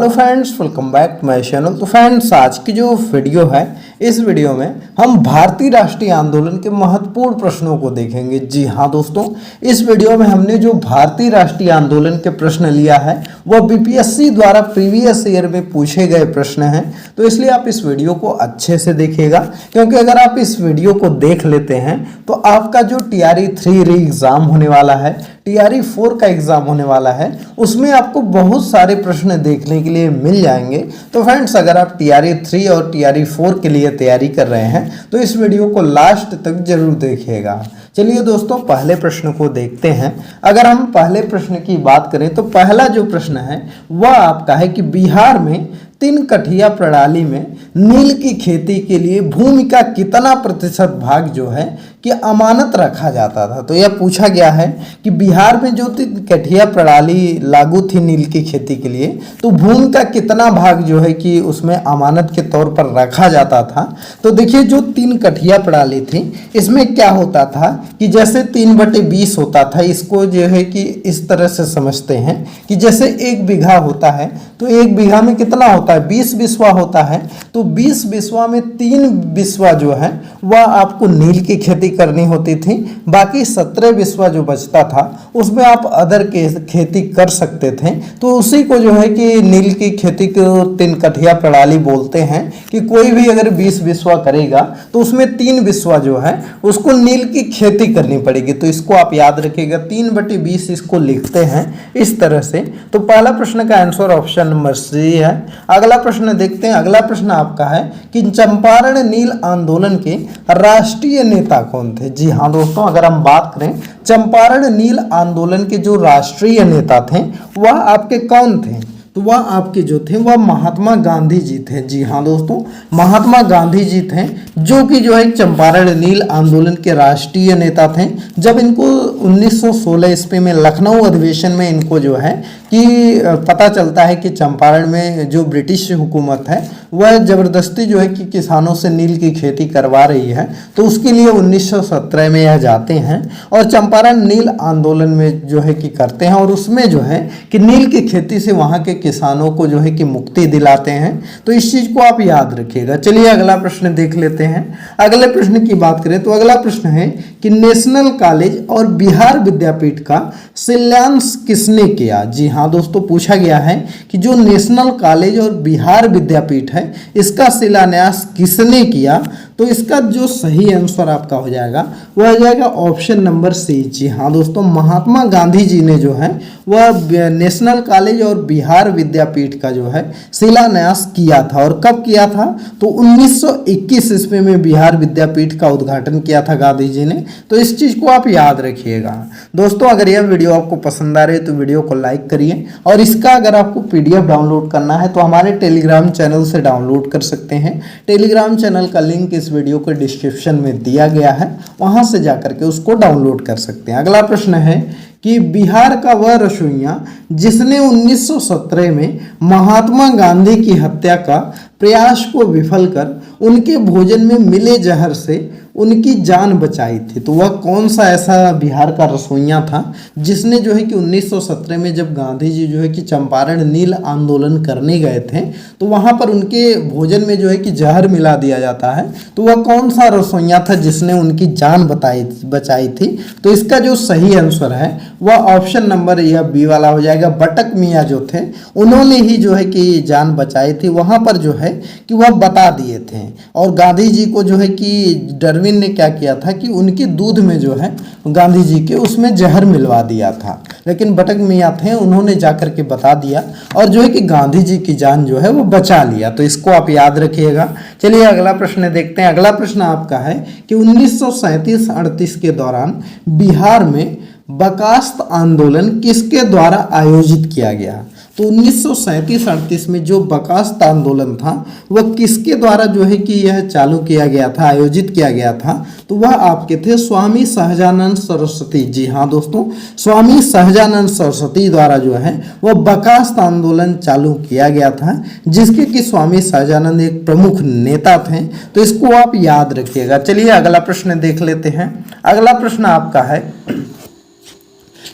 Hello friends, welcome back to my channel. तो friends, आज की जो वीडियो है, इस वीडियो में हम भारतीय राष्ट्रीय आंदोलन के महत्वपूर्ण प्रश्नों को देखेंगे। जी हाँ दोस्तों, इस वीडियो में हमने जो भारतीय राष्ट्रीय आंदोलन के प्रश्न लिया है वह बीपीएससी द्वारा प्रीवियस ईयर में पूछे गए प्रश्न हैं। तो इसलिए आप इस वीडियो को अच्छे से देखिएगा, क्योंकि अगर आप इस वीडियो को देख लेते हैं तो आपका जो TRE 3 री एग्जाम होने वाला है, TRE 4 का एग्जाम होने वाला है, उसमें आपको बहुत सारे प्रश्न देखने के लिए मिल जाएंगे। तो फ्रेंड्स, अगर आप TRE 3 और TRE 4 के लिए तैयारी कर रहे हैं तो इस वीडियो को लास्ट तक जरूर देखिएगा। चलिए दोस्तों, पहले प्रश्न को देखते हैं। अगर हम पहले प्रश्न की बात करें तो पहला जो प्रश्न है वह आपका है कि बिहार में 3 कठिया प्रणाली में नील की खेती के लिए भूमि का कितना प्रतिशत भाग जो है कि अमानत रखा जाता था। तो यह पूछा गया है कि बिहार में जो 3 कठिया प्रणाली लागू थी नील की खेती के लिए, तो भूमि का कितना भाग जो है कि उसमें अमानत के तौर पर रखा जाता था। तो देखिए, जो 3 कठिया प्रणाली थी इसमें क्या होता था कि जैसे 3/20 होता था। इसको जो है कि इस तरह से समझते हैं कि जैसे 1 बीघा होता है तो 1 बीघा में कितना होता है, 20 बिस्वा होता है। तो 20 बिस्वा में 3 बिस्वा जो है वह आपको नील की खेती करनी होती थी। बाकी 17 बिस्वा जो बचता था उसमें आप अदर के खेती कर सकते थे। तो उसी को जो है कि नील की खेती को 3 कठिया प्रणाली बोलते हैं कि कोई भी अगर 20 बिस्वा करेगा तो उसमें 3 बिस्वा जो है उसको नील की खेती करनी पड़ेगी। तो इसको आप याद रखिएगा, 3/20 इसको लिखते हैं इस तरह से। तो पहला प्रश्न का आंसर ऑप्शन नंबर सी है। अगला प्रश्न देखते हैं। अगला प्रश्न आपका है कि चंपारण नील आंदोलन के राष्ट्रीय नेता कौन थे। जी हाँ दोस्तों, अगर हम बात करें चंपारण नील आंदोलन के जो राष्ट्रीय नेता थे वह आपके कौन थे, तो वह आपके जो थे वह महात्मा गांधी जी थे। जी हाँ दोस्तों, महात्मा गांधी जी थे जो कि जो है चंपारण नील आंदोलन के राष्ट्रीय नेता थे। जब इनको 1916 ईस्वी में लखनऊ अधिवेशन में इनको जो है कि पता चलता है कि चंपारण में जो ब्रिटिश हुकूमत है वह ज़बरदस्ती जो है कि किसानों से नील की खेती करवा रही है, तो उसके लिए 1917 में यह जाते हैं और चंपारण नील आंदोलन में जो है कि करते हैं और उसमें जो है कि नील की खेती से वहाँ के किसानों को जो है कि मुक्ति दिलाते हैं। तो इस चीज़ को आप याद रखिएगा। चलिए अगला प्रश्न देख लेते हैं। अगले प्रश्न की बात करें तो अगला प्रश्न है कि नेशनल कॉलेज और बिहार विद्यापीठ का शिलान्यास किसने किया। जी हाँ दोस्तों, पूछा गया है कि जो नेशनल कॉलेज और बिहार विद्यापीठ है इसका शिलान्यास किसने किया। तो इसका जो सही आंसर आपका हो जाएगा वह हो जाएगा ऑप्शन नंबर सी। जी हाँ दोस्तों, महात्मा गांधी जी ने जो है वह नेशनल कॉलेज और बिहार विद्यापीठ का जो है शिलान्यास किया था। और कब किया था, तो 1921 ईस्वी में बिहार विद्यापीठ का उद्घाटन किया था गांधी जी ने। तो इस चीज़ को आप याद रखिएगा। दोस्तों, अगर यह वीडियो आपको पसंद आ रही है तो वीडियो को लाइक करिए, और इसका अगर आपको PDF डाउनलोड करना है तो हमारे टेलीग्राम चैनल से डाउनलोड कर सकते हैं। टेलीग्राम चैनल का लिंक इस वीडियो के डिस्क्रिप्शन में दिया गया है, वहां से जाकर के उसको डाउनलोड कर सकते हैं। अगला प्रश्न है कि बिहार का वह रसोइया जिसने 1917 में महात्मा गांधी की हत्या का प्रयास को विफल कर उनके भोजन में मिले जहर से उनकी जान बचाई थी, तो वह कौन सा ऐसा बिहार का रसोइया था जिसने जो है कि 1917 में जब गांधी जी जो है कि चंपारण नील आंदोलन करने गए थे तो वहाँ पर उनके भोजन में जो है कि जहर मिला दिया जाता है। तो वह कौन सा रसोइया था जिसने उनकी जान बचाई थी। तो इसका जो सही आंसर है वह ऑप्शन नंबर यह बी वाला हो जाएगा। बटक मियाँ जो थे उन्होंने ही जो है कि जान बचाई थी। वहाँ पर जो है कि वह बता दिए थे, और गांधी जी को जो है कि डार्विन ने क्या किया था कि उनके दूध में जो है गांधी जी के उसमें जहर मिलवा दिया था, लेकिन बटक मियाँ थे उन्होंने जाकर के बता दिया और जो है कि गांधी जी की जान जो है वो बचा लिया। तो इसको आप याद रखिएगा। चलिए अगला प्रश्न देखते हैं। अगला प्रश्न आपका है कि 1937-38 के दौरान बिहार में बर्खास्त आंदोलन किसके द्वारा आयोजित किया गया। तो 1937-38 में जो बर्खास्त आंदोलन था वह किसके द्वारा जो है कि यह चालू किया गया था, आयोजित किया गया था। तो वह आपके थे स्वामी सहजानंद सरस्वती। जी हाँ दोस्तों, स्वामी सहजानंद सरस्वती द्वारा जो है वह बर्खास्त आंदोलन चालू किया गया था, जिसके कि स्वामी सहजानंद एक प्रमुख नेता थे। तो इसको आप याद रखिएगा। चलिए अगला प्रश्न देख लेते हैं। अगला प्रश्न आपका है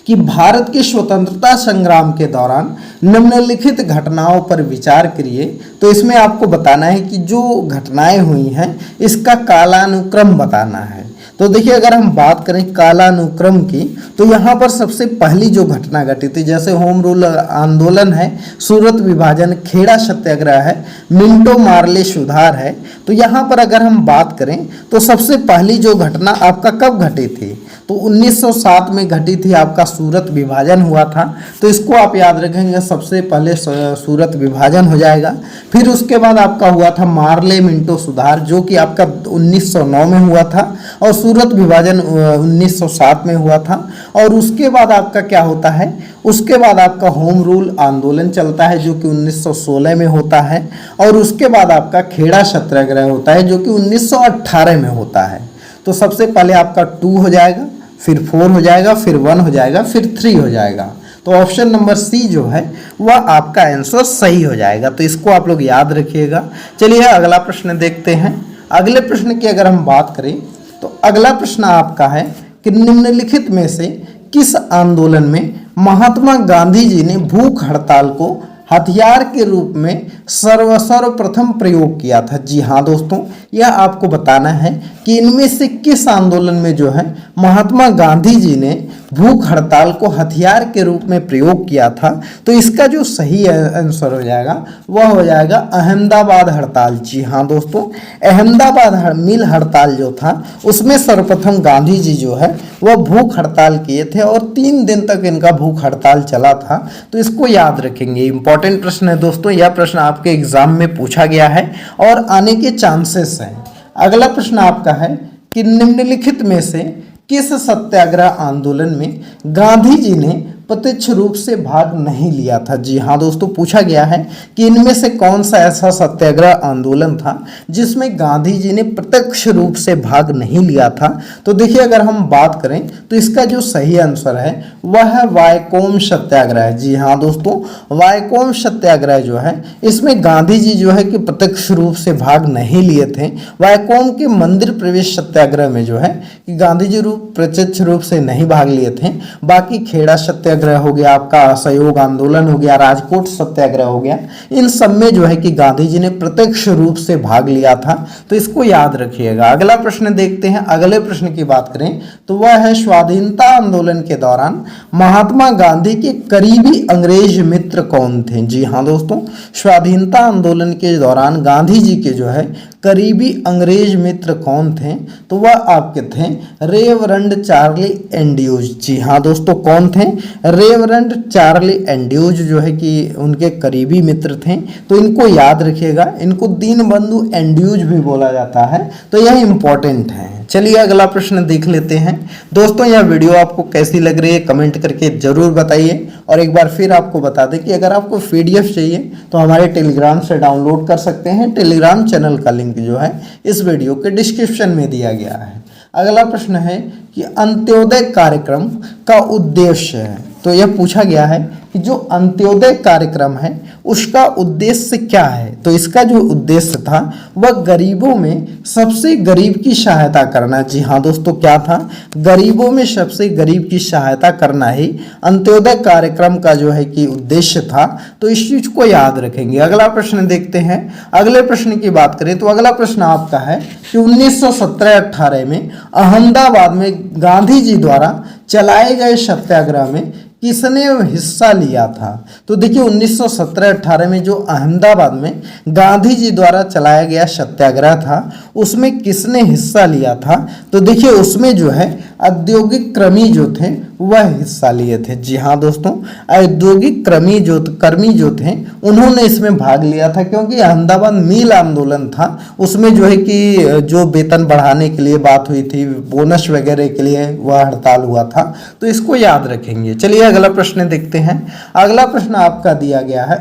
कि भारत की स्वतंत्रता संग्राम के दौरान निम्नलिखित घटनाओं पर विचार करिए। तो इसमें आपको बताना है कि जो घटनाएं हुई हैं इसका कालानुक्रम बताना है। तो देखिए, अगर हम बात करें कालानुक्रम की, तो यहाँ पर सबसे पहली जो घटना घटी थी, जैसे होम रूल आंदोलन है, सूरत विभाजन, खेड़ा सत्याग्रह है, मिंटो मार्ले सुधार है। तो यहाँ पर अगर हम बात करें तो सबसे पहली जो घटना आपका कब घटी थी, तो 1907 में घटी थी, आपका सूरत विभाजन हुआ था। तो इसको आप याद रखेंगे, सबसे पहले सूरत विभाजन हो जाएगा। फिर उसके बाद आपका हुआ था मार्ले मिंटो सुधार, जो कि आपका 1909 में हुआ था, और सूरत विभाजन 1907 में हुआ था। और उसके बाद आपका क्या होता है, उसके बाद आपका होम रूल आंदोलन चलता है, जो कि 1916 में होता है। और उसके बाद आपका खेड़ा सत्याग्रह होता है, जो कि 1918 में होता है। तो सबसे पहले आपका 2 हो जाएगा, फिर 4 हो जाएगा, फिर 1 हो जाएगा, फिर 3 हो जाएगा। तो ऑप्शन नंबर सी जो है वह आपका आंसर सही हो जाएगा। तो इसको आप लोग याद रखिएगा। चलिए अगला प्रश्न देखते हैं। अगले प्रश्न की अगर हम बात करें तो अगला प्रश्न आपका है कि निम्नलिखित में से किस आंदोलन में महात्मा गांधी जी ने भूख हड़ताल को हथियार के रूप में सर्वप्रथम प्रयोग किया था। जी हाँ दोस्तों, यह आपको बताना है कि इनमें से किस आंदोलन में जो है महात्मा गांधी जी ने भूख हड़ताल को हथियार के रूप में प्रयोग किया था। तो इसका जो सही आंसर हो जाएगा वह हो जाएगा अहमदाबाद हड़ताल। जी हाँ दोस्तों, अहमदाबाद मिल हड़ताल जो था उसमें सर्वप्रथम गांधी जी जो है वह भूख हड़ताल किए थे, और 3 दिन तक इनका भूख हड़ताल चला था। तो इसको याद रखेंगे, इंपॉर्टेंट प्रश्न है दोस्तों। यह प्रश्न आपके एग्जाम में पूछा गया है और आने के चांसेस हैं। अगला प्रश्न आपका है कि निम्नलिखित में से किस सत्याग्रह आंदोलन में गांधी जी ने प्रत्यक्ष रूप से भाग नहीं लिया था। जी हाँ दोस्तों, पूछा गया है कि इनमें से कौन सा ऐसा सत्याग्रह आंदोलन था जिसमें गांधी जी ने प्रत्यक्ष रूप से भाग नहीं लिया था। तो देखिए, अगर हम बात करें तो इसका जो सही आंसर है वह है वायकोम सत्याग्रह। जी हाँ दोस्तों, वायकोम सत्याग्रह जो है इसमें गांधी जी जो है कि प्रत्यक्ष रूप से भाग नहीं लिए थे। वायकोम के मंदिर प्रवेश सत्याग्रह में जो है कि गांधी जी प्रत्यक्ष रूप से नहीं भाग लिए थे। बाकी खेड़ा सत्याग्रह हो गया, आपका असहयोग आंदोलन हो गया, राजकोट सत्याग्रह हो गया, इन सब में जो है कि गांधी जी ने प्रत्यक्ष रूप से भाग लिया था। तो इसको याद रखिएगा। अगला प्रश्न देखते हैं। अगले प्रश्न की बात करें तो वह है स्वाधीनता आंदोलन के दौरान महात्मा गांधी के करीबी अंग्रेज मित्र कौन थे। जी हाँ दोस्तों, स्वाधीनता आंदोलन के दौरान गांधी जी के जो है करीबी अंग्रेज मित्र कौन थे, तो वह आपके थे रेवरेंड चार्ली एंड्यूज। जी हाँ दोस्तों, कौन थे, रेवरेंड चार्ली एंड्यूज जो है कि उनके करीबी मित्र थे। तो इनको याद रखिएगा, इनको दीनबंधु एंड्यूज भी बोला जाता है। तो यह इंपॉर्टेंट है। चलिए अगला प्रश्न देख लेते हैं। दोस्तों, यह वीडियो आपको कैसी लग रही है कमेंट करके जरूर बताइए। और एक बार फिर आपको बता दें कि अगर आपको PDF चाहिए तो हमारे टेलीग्राम से डाउनलोड कर सकते हैं। टेलीग्राम चैनल का लिंक जो है इस वीडियो के डिस्क्रिप्शन में दिया गया है। अगला प्रश्न है कि अंत्योदय कार्यक्रम का उद्देश्य है। तो यह पूछा गया है कि जो अंत्योदय कार्यक्रम है उसका उद्देश्य क्या है। तो इसका जो उद्देश्य था वह गरीबों में सबसे गरीब की सहायता करना। जी हाँ दोस्तों, क्या था, गरीबों में सबसे गरीब की सहायता करना ही अंत्योदय कार्यक्रम का जो है कि उद्देश्य था। तो इस चीज को याद रखेंगे। अगला प्रश्न देखते हैं। अगले प्रश्न की बात करें तो अगला प्रश्न आपका है कि 1917-18 में अहमदाबाद में गांधी जी द्वारा चलाए गए सत्याग्रह में किसने हिस्सा लिया था। तो देखिए 1917-18 में जो अहमदाबाद में गांधी जी द्वारा चलाया गया सत्याग्रह था उसमें किसने हिस्सा लिया था। तो देखिए उसमें जो है औद्योगिक कर्मी जो थे वह हिस्सा लिए थे। जी हाँ दोस्तों, औद्योगिक कर्मी जो थे उन्होंने इसमें भाग लिया था, क्योंकि अहमदाबाद मिल आंदोलन था। उसमें जो है कि जो वेतन बढ़ाने के लिए बात हुई थी, बोनस वगैरह के लिए वह हड़ताल हुआ था। तो इसको याद रखेंगे। चलिए अगला प्रश्न देखते हैं। अगला प्रश्न आपका दिया गया है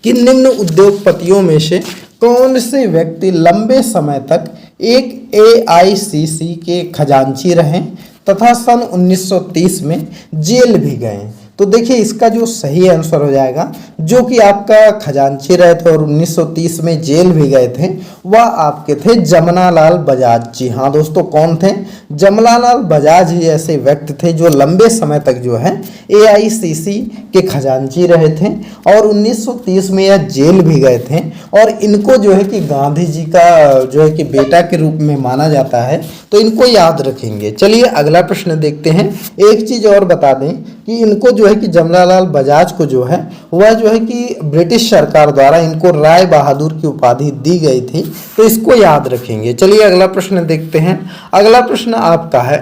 कि निम्न उद्योगपतियों में से कौन से व्यक्ति लंबे समय तक एक AICC के खजांची रहे तथा सन 1930 में जेल भी गए। तो देखिए इसका जो सही आंसर हो जाएगा, जो कि आपका खजांची रहे थे और 1930 में जेल भी गए थे, वह आपके थे जमनालाल बजाज। जी हाँ दोस्तों, कौन थे? जमनालाल बजाज ही ऐसे व्यक्ति थे जो लंबे समय तक जो है AICC के खजांची रहे थे और 1930 में यह जेल भी गए थे। और इनको जो है कि गांधी जी का जो है कि बेटा के रूप में माना जाता है, तो इनको याद रखेंगे। चलिए अगला प्रश्न देखते हैं। एक चीज और बता दें कि इनको जो है कि जमनालाल बजाज को जो है वह जो है कि ब्रिटिश सरकार द्वारा इनको राय बहादुर की उपाधि दी गई थी, तो इसको याद रखेंगे। चलिए अगला प्रश्न देखते हैं। अगला प्रश्न आपका है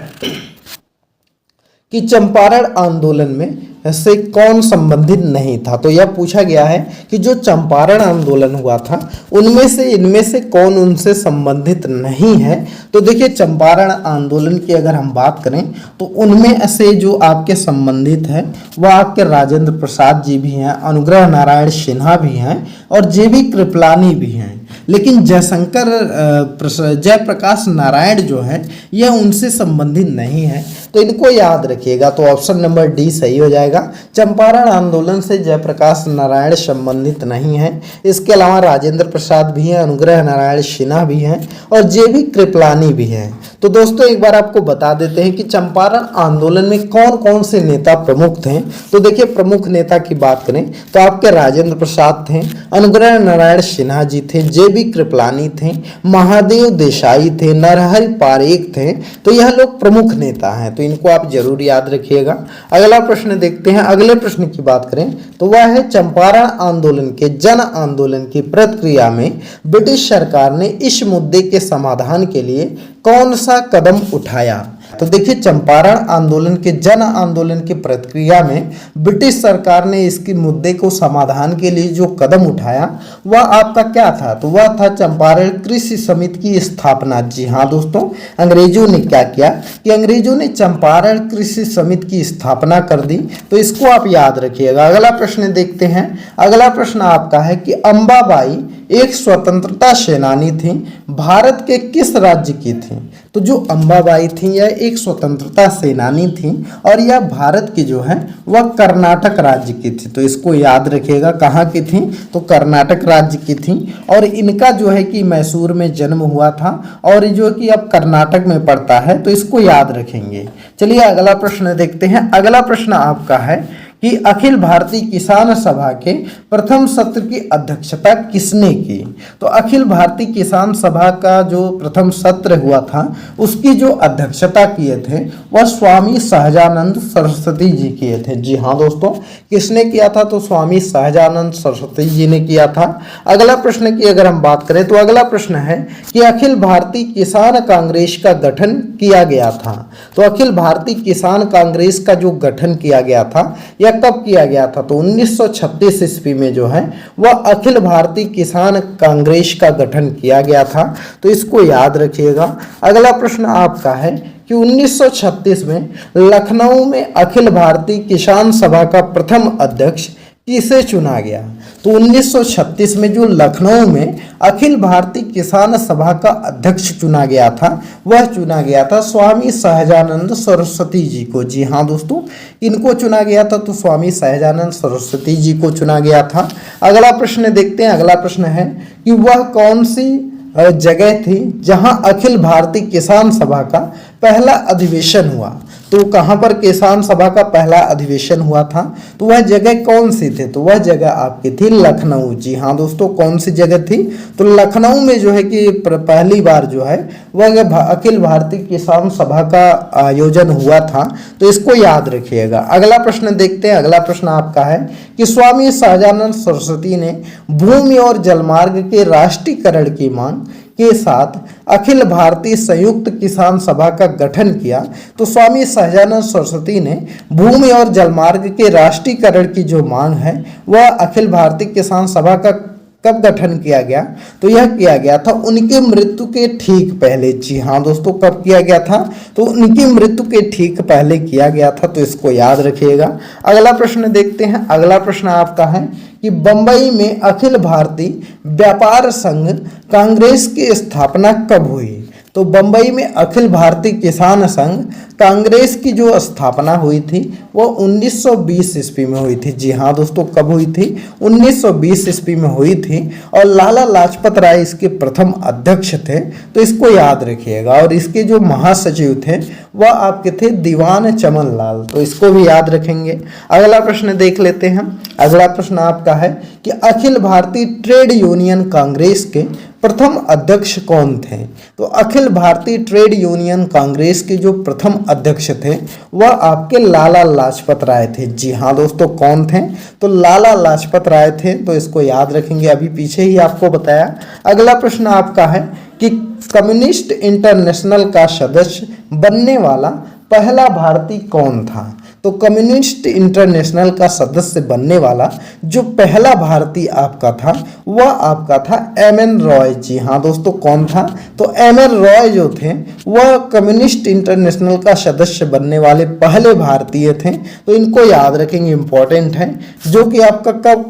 कि चंपारण आंदोलन में से कौन संबंधित नहीं था। तो यह पूछा गया है कि जो चंपारण आंदोलन हुआ था उनमें से इनमें से कौन उनसे संबंधित नहीं है। तो देखिए चंपारण आंदोलन की अगर हम बात करें तो उनमें से जो आपके संबंधित है वह आपके राजेंद्र प्रसाद जी भी हैं, अनुग्रह नारायण सिन्हा भी हैं और JB कृपलानी भी हैं। लेकिन जयप्रकाश नारायण जो है यह उनसे संबंधित नहीं है, तो इनको याद रखिएगा। तो ऑप्शन नंबर डी सही हो जाएगा। चंपारण आंदोलन से जयप्रकाश नारायण संबंधित नहीं है। इसके अलावा राजेंद्र प्रसाद भी हैं, अनुग्रह नारायण सिन्हा भी हैं और JB कृपलानी भी हैं। तो दोस्तों एक बार आपको बता देते हैं कि चंपारण आंदोलन में कौन कौन से नेता प्रमुख थे। तो देखिए प्रमुख नेता की बात करें तो आपके राजेंद्र प्रसाद थे, अनुग्रह नारायण सिन्हा जी थे, JB कृपलानी थे, महादेव देसाई थे, नरहरि पारेख थे। तो यह लोग प्रमुख नेता हैं, तो इनको आप जरूर याद रखिएगा। अगला प्रश्न देखते हैं। अगले प्रश्न की बात करें तो वह है चंपारण आंदोलन के जन आंदोलन की प्रक्रिया में ब्रिटिश सरकार ने इस मुद्दे के समाधान के लिए कौन सा कदम उठाया। तो देखिए चंपारण आंदोलन के जन आंदोलन की प्रक्रिया में ब्रिटिश सरकार ने इसके मुद्दे को समाधान के लिए जो कदम उठाया वह आपका क्या था। तो वह था चंपारण कृषि समिति की स्थापना। जी हाँ दोस्तों, अंग्रेजों ने क्या किया कि अंग्रेजों ने चंपारण कृषि समिति की स्थापना कर दी, तो इसको आप याद रखिएगा। अगला प्रश्न देखते हैं। अगला प्रश्न आपका है कि अंबाबाई एक स्वतंत्रता सेनानी थी, भारत के किस राज्य की थी। तो जो अंबाबाई थी यह एक स्वतंत्रता सेनानी थी और यह भारत की जो है वह कर्नाटक राज्य की थी। तो इसको याद रखिएगा, कहाँ की थी तो कर्नाटक राज्य की थी और इनका जो है कि मैसूर में जन्म हुआ था और जो कि अब कर्नाटक में पड़ता है, तो इसको याद रखेंगे। चलिए अगला प्रश्न देखते हैं। अगला प्रश्न आपका है कि अखिल भारतीय किसान सभा के प्रथम सत्र की अध्यक्षता किसने की। तो अखिल भारतीय किसान सभा का जो प्रथम सत्र हुआ था उसकी जो अध्यक्षता किए थे वह स्वामी सहजानंद सरस्वती जी किए थे। जी हाँ दोस्तों, किसने किया था तो स्वामी सहजानंद सरस्वती जी ने किया था। अगला प्रश्न की अगर हम बात करें तो अगला प्रश्न है कि अखिल भारतीय किसान कांग्रेस का गठन किया गया था। तो अखिल भारतीय किसान कांग्रेस का जो गठन किया गया था यह कब किया गया था। तो 1936 ईस्वी में जो है वह अखिल भारतीय किसान कांग्रेस का गठन किया गया था, तो इसको याद रखिएगा। अगला प्रश्न आपका है कि 1936 में लखनऊ में अखिल भारतीय किसान सभा का प्रथम अध्यक्ष किसे चुना गया। तो 1936 में जो लखनऊ में अखिल भारतीय किसान सभा का अध्यक्ष चुना गया था वह चुना गया था स्वामी सहजानंद सरस्वती जी को। जी हाँ दोस्तों, इनको चुना गया था, तो स्वामी सहजानंद सरस्वती जी को चुना गया था। अगला प्रश्न देखते हैं। अगला प्रश्न है कि वह कौन सी जगह थी जहां अखिल भारतीय किसान सभा का पहला अधिवेशन हुआ। तो कहां पर किसान सभा का पहला अधिवेशन हुआ था, तो वह जगह कौन सी थी। तो वह जगह आपकी थी लखनऊ। जी हाँ दोस्तों, कौन सी जगह थी तो लखनऊ में जो है कि पहली बार जो है वह अखिल भारतीय किसान सभा का आयोजन हुआ था, तो इसको याद रखिएगा। अगला प्रश्न देखते हैं। अगला प्रश्न आपका है कि स्वामी सहजानंद सरस्वती ने भूमि और जलमार्ग के राष्ट्रीयकरण की मांग के साथ अखिल भारतीय संयुक्त किसान सभा का गठन किया। तो स्वामी सहजानंद सरस्वती ने भूमि और जलमार्ग के राष्ट्रीयकरण की जो मांग है वह अखिल भारतीय किसान सभा का कब गठन किया गया, तो यह किया गया था उनके मृत्यु के ठीक पहले। जी हाँ दोस्तों, कब किया गया था तो उनकी मृत्यु के ठीक पहले किया गया था, तो इसको याद रखिएगा। अगला प्रश्न देखते हैं। अगला प्रश्न आपका है कि बंबई में अखिल भारतीय व्यापार संघ कांग्रेस की स्थापना कब हुई। तो बम्बई में अखिल भारतीय किसान संघ कांग्रेस की जो स्थापना हुई थी वो 1920 ईस्वी में हुई थी। जी हाँ दोस्तों, कब हुई थी? 1920 ईस्वी में हुई थी और लाला लाजपत राय इसके प्रथम अध्यक्ष थे, तो इसको याद रखिएगा। और इसके जो महासचिव थे वह आपके थे दीवान चमन लाल, तो इसको भी याद रखेंगे। अगला प्रश्न देख लेते हैं। अगला प्रश्न आपका है कि अखिल भारतीय ट्रेड यूनियन कांग्रेस के प्रथम अध्यक्ष कौन थे? तो अखिल भारतीय ट्रेड यूनियन कांग्रेस के जो प्रथम अध्यक्ष थे वह आपके लाला लाजपत राय थे। जी हाँ दोस्तों, कौन थे? तो लाला लाजपत राय थे, तो इसको याद रखेंगे, अभी पीछे ही आपको बताया। अगला प्रश्न आपका है कि कम्युनिस्ट इंटरनेशनल का सदस्य बनने वाला पहला भारतीय कौन था? तो कम्युनिस्ट इंटरनेशनल का सदस्य बनने वाला जो पहला भारतीय आपका था वह आपका था एम.एन. रॉय। जी हाँ दोस्तों, कौन था? तो एम.एन. रॉय जो थे वह कम्युनिस्ट इंटरनेशनल का सदस्य बनने वाले पहले भारतीय थे, तो इनको याद रखेंगे, इंपॉर्टेंट है। जो कि आपका कब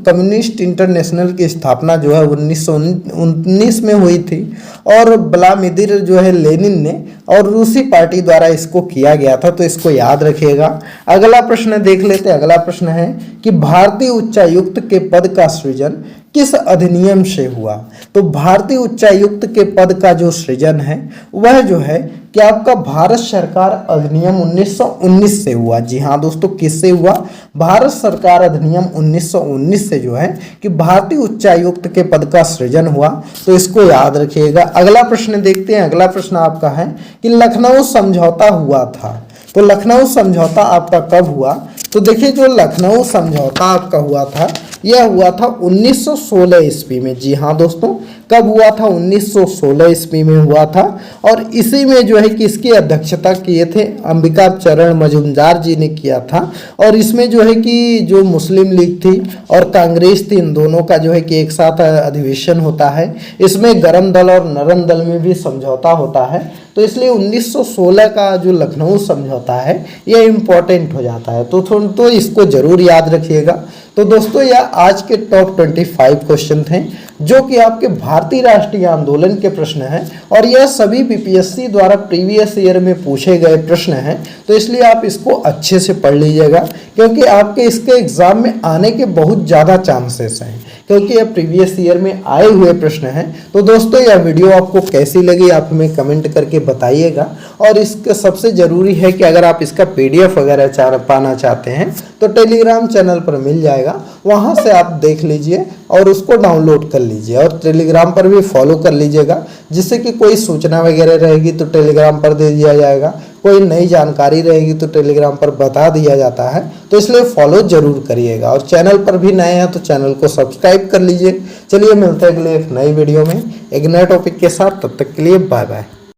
कम्युनिस्ट इंटरनेशनल की स्थापना जो है 1919 में हुई थी और व्लादिमीर जो है लेनिन ने और रूसी पार्टी द्वारा इसको किया गया था, तो इसको याद रखिएगा। अगला प्रश्न देख लेते हैं। अगला प्रश्न है कि भारतीय उच्चायुक्त के पद का सृजन किस अधिनियम से हुआ? तो भारतीय उच्चायुक्त के पद का जो सृजन है वह जो है कि आपका भारत सरकार अधिनियम 1919 से हुआ। जी हाँ दोस्तों, किससे हुआ? भारत सरकार अधिनियम 1919 से जो है कि भारतीय उच्चायुक्त के पद का सृजन हुआ, तो इसको याद रखिएगा। अगला प्रश्न देखते हैं। अगला प्रश्न आपका है कि लखनऊ समझौता हुआ था, तो लखनऊ समझौता आपका कब हुआ? तो देखिए, जो लखनऊ समझौता आपका हुआ था यह हुआ था 1916 ईस्वी में। जी हाँ दोस्तों, कब हुआ था? 1916 ईस्वी में हुआ था और इसी में जो है कि इसकी अध्यक्षता किए थे अंबिका चरण मजूमदार जी ने किया था। और इसमें जो है कि जो मुस्लिम लीग थी और कांग्रेस थी, इन दोनों का जो है कि एक साथ अधिवेशन होता है। इसमें गरम दल और नरम दल में भी समझौता होता है, तो इसलिए 1916 का जो लखनऊ समझौता है यह इम्पोर्टेंट हो जाता है, तो इसको जरूर याद रखिएगा। तो दोस्तों, यह आज के टॉप 25 क्वेश्चन थे जो कि आपके भारतीय राष्ट्रीय आंदोलन के प्रश्न हैं और यह सभी बीपीएससी द्वारा प्रीवियस ईयर में पूछे गए प्रश्न हैं, तो इसलिए आप इसको अच्छे से पढ़ लीजिएगा क्योंकि आपके इसके एग्जाम में आने के बहुत ज़्यादा चांसेस हैं, क्योंकि यह प्रीवियस ईयर में आए हुए प्रश्न हैं। तो दोस्तों, यह वीडियो आपको कैसी लगी आप हमें कमेंट करके बताइएगा। और इसका सबसे ज़रूरी है कि अगर आप इसका PDF वगैरह पाना चाहते हैं तो टेलीग्राम चैनल पर मिल जाएगा, वहाँ से आप देख लीजिए और उसको डाउनलोड कर लीजिए और टेलीग्राम पर भी फॉलो कर लीजिएगा, जिससे कि कोई सूचना वगैरह रहेगी तो टेलीग्राम पर दे दिया जाएगा, कोई नई जानकारी रहेगी तो टेलीग्राम पर बता दिया जाता है, तो इसलिए फॉलो जरूर करिएगा। और चैनल पर भी नए हैं तो चैनल को सब्सक्राइब कर लीजिए। चलिए, मिलते हैं अगले एक नई वीडियो में एक नए टॉपिक के साथ, तब तक के लिए बाय बाय।